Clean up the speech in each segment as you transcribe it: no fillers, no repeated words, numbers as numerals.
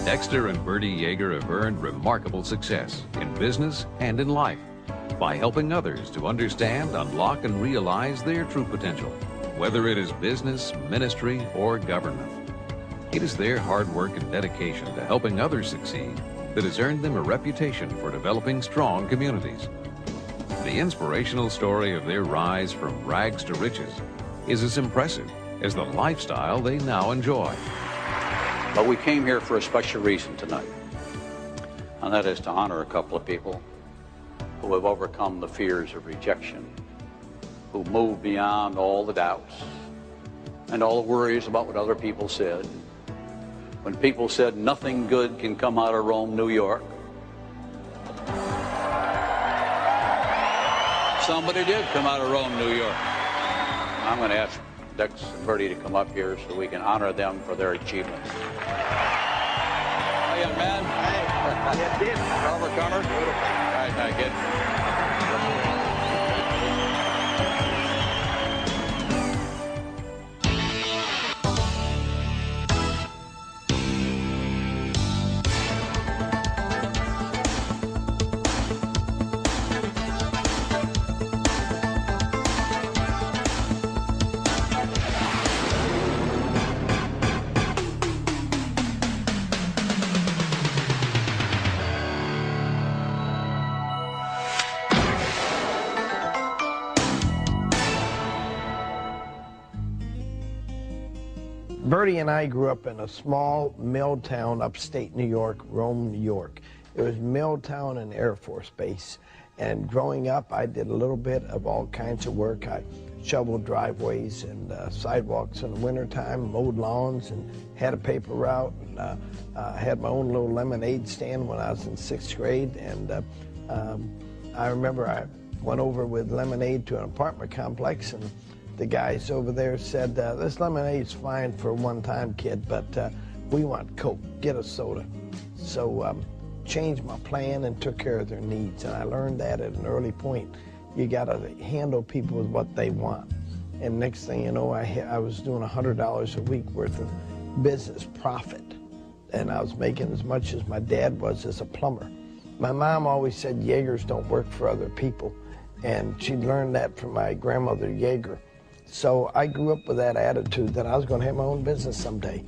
Dexter and Bertie Yeager have earned remarkable success in business and in life by helping others to understand, unlock, and realize their true potential, whether it is business, ministry, or government. It is their hard work and dedication to helping others succeed that has earned them a reputation for developing strong communities. The inspirational story of their rise from rags to riches is as impressive as the lifestyle they now enjoy. But we came here for a special reason tonight, and that is to honor a couple of people who have overcome the fears of rejection, who moved beyond all the doubts and all the worries about what other people said. When people said nothing good can come out of Rome, New York, somebody did come out of Rome, New York. I'm going to ask Dex and Bertie to come up here so we can honor them for their achievements. Hi, young man. Hey. Robert Comer. All right, now get. Bertie and I grew up in a small mill town upstate New York, Rome, New York. It was Milltown and Air Force Base. And growing up, I did a little bit of all kinds of work. I shoveled driveways and sidewalks in the wintertime, mowed lawns, and had a paper route. And had my own little lemonade stand when I was in 6th grade. And I remember I went over with lemonade to an apartment complex, and the guys over there said, this lemonade's fine for a one-time, kid, but we want Coke, get a soda. So changed my plan and took care of their needs, and I learned that at an early point. You gotta handle people with what they want. And next thing you know, I was doing $100 a week worth of business profit, and I was making as much as my dad was as a plumber. My mom always said Yeagers don't work for other people, and she learned that from my grandmother Yeager. So I grew up with that attitude that I was going to have my own business someday.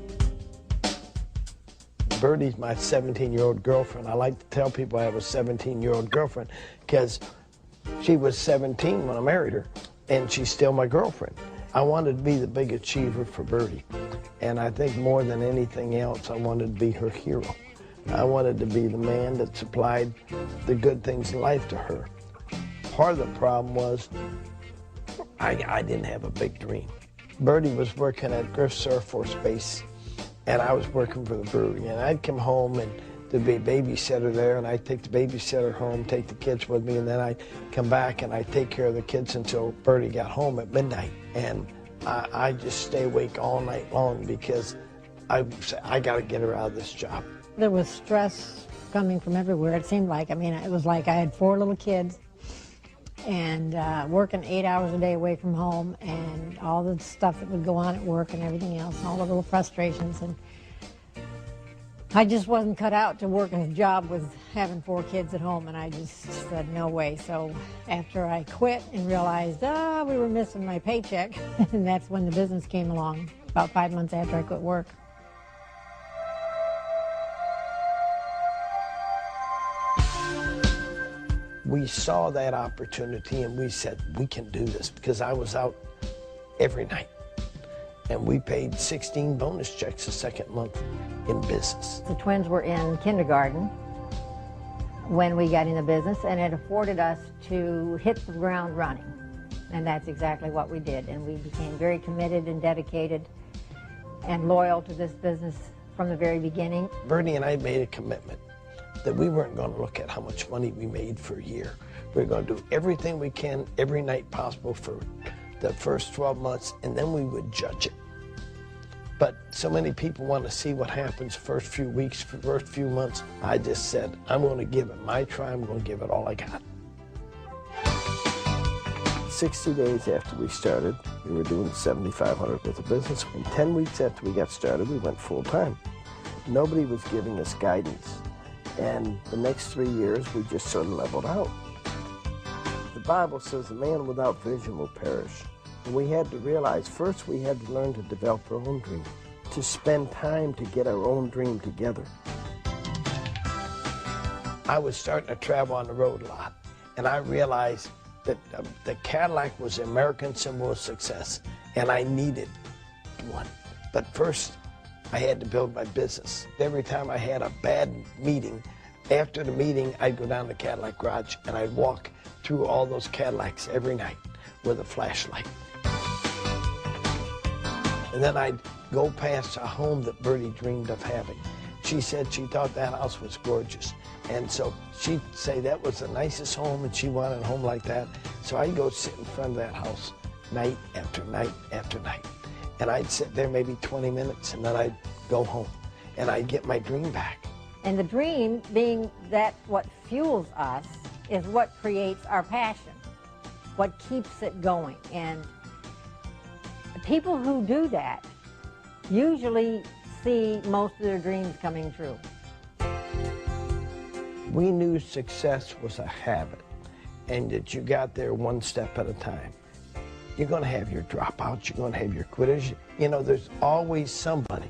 Bertie's my 17-year-old girlfriend. I like to tell people I have a 17-year-old girlfriend because she was 17 when I married her, and she's still my girlfriend. I wanted to be the big achiever for Bertie, and I think more than anything else, I wanted to be her hero. I wanted to be the man that supplied the good things in life to her. Part of the problem was I didn't have a big dream. Bertie was working at Griff's Air Force Base, and I was working for the brewery. And I'd come home, and there'd be a babysitter there, and I'd take the babysitter home, take the kids with me, and then I'd come back and I'd take care of the kids until Bertie got home at midnight. And I'd just stay awake all night long because I got to get her out of this job. There was stress coming from everywhere, it seemed like. I mean, it was like I had 4 little kids, and working 8 hours a day away from home, and all the stuff that would go on at work and everything else, and all the little frustrations. And I just wasn't cut out to work a job with having 4 kids at home, and I just said no way. So after I quit and realized, we were missing my paycheck, and that's when the business came along, about 5 months after I quit work. We saw that opportunity and we said, we can do this, because I was out every night. And we paid 16 bonus checks the second month in business. The twins were in kindergarten when we got in the business, and it afforded us to hit the ground running. And that's exactly what we did. And we became very committed and dedicated and loyal to this business from the very beginning. Bertie and I made a commitment that we weren't going to look at how much money we made for a year. We were going to do everything we can every night possible for the first 12 months, and then we would judge it. But so many people want to see what happens first few weeks, first few months. I just said, I'm going to give it my try. I'm going to give it all I got. 60 days after we started, we were doing $7,500 worth of business. And 10 weeks after we got started, we went full time. Nobody was giving us guidance. And the next 3 years, we just sort of leveled out. The Bible says a man without vision will perish. And we had to realize, first we had to learn to develop our own dream, to spend time to get our own dream together. I was starting to travel on the road a lot, and I realized that the Cadillac was the American symbol of success, and I needed one. But first, I had to build my business. Every time I had a bad meeting, after the meeting, I'd go down to the Cadillac garage, and I'd walk through all those Cadillacs every night with a flashlight. And then I'd go past a home that Bertie dreamed of having. She said she thought that house was gorgeous. And so she'd say that was the nicest home and she wanted a home like that. So I'd go sit in front of that house night after night after night. And I'd sit there maybe 20 minutes and then I'd go home and I'd get my dream back. And the dream being that what fuels us is what creates our passion, what keeps it going. And people who do that usually see most of their dreams coming true. We knew success was a habit and that you got there one step at a time. You're going to have your dropouts, you're going to have your quitters. You know, there's always somebody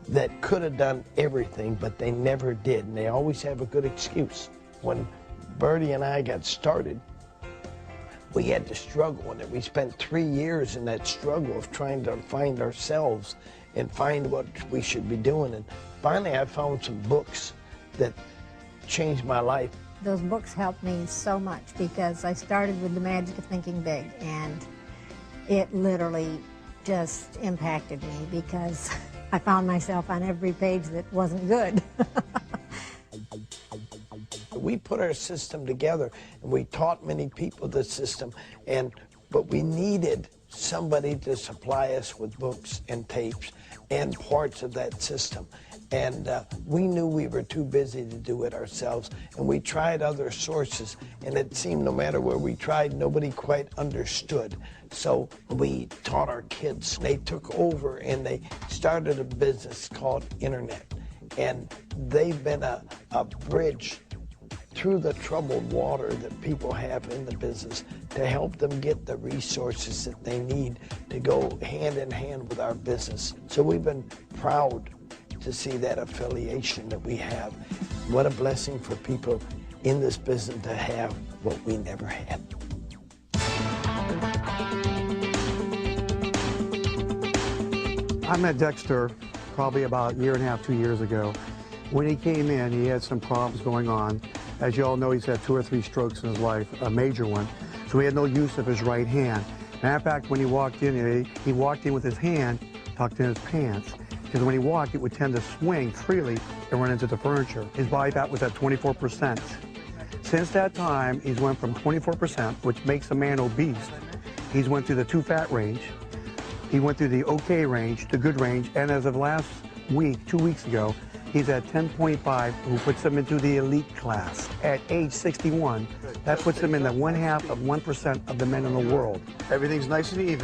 that could have done everything, but they never did, and they always have a good excuse. When Bertie and I got started, we had to struggle, and we spent 3 years in that struggle of trying to find ourselves and find what we should be doing. And finally, I found some books that changed my life. Those books helped me so much because I started with The Magic of Thinking Big, and it literally just impacted me because I found myself on every page that wasn't good. We put our system together and we taught many people the system, but we needed somebody to supply us with books and tapes and parts of that system. And we knew we were too busy to do it ourselves, and we tried other sources, and it seemed no matter where we tried, nobody quite understood. So we taught our kids. They took over and they started a business called Internet, and they've been a bridge through the troubled water that people have in the business to help them get the resources that they need to go hand in hand with our business. So we've been proud to see that affiliation that we have. What a blessing for people in this business to have what we never had. I met Dexter probably about 1.5 years, 2 years ago. When he came in, he had some problems going on. As you all know, he's had 2 or 3 strokes in his life, a major one. So he had no use of his right hand. Matter of fact, when he walked in, he walked in with his hand tucked in his pants. Because when he walked, it would tend to swing freely and run into the furniture. His body fat was at 24%. Since that time, he's went from 24%, which makes a man obese. He's went through the too fat range. He went through the okay range, the good range, and as of last week, 2 weeks ago, he's at 10.5, who puts him into the elite class. At age 61, that puts him in the 1/2 of 1% of the men in the world. Everything's nice and even.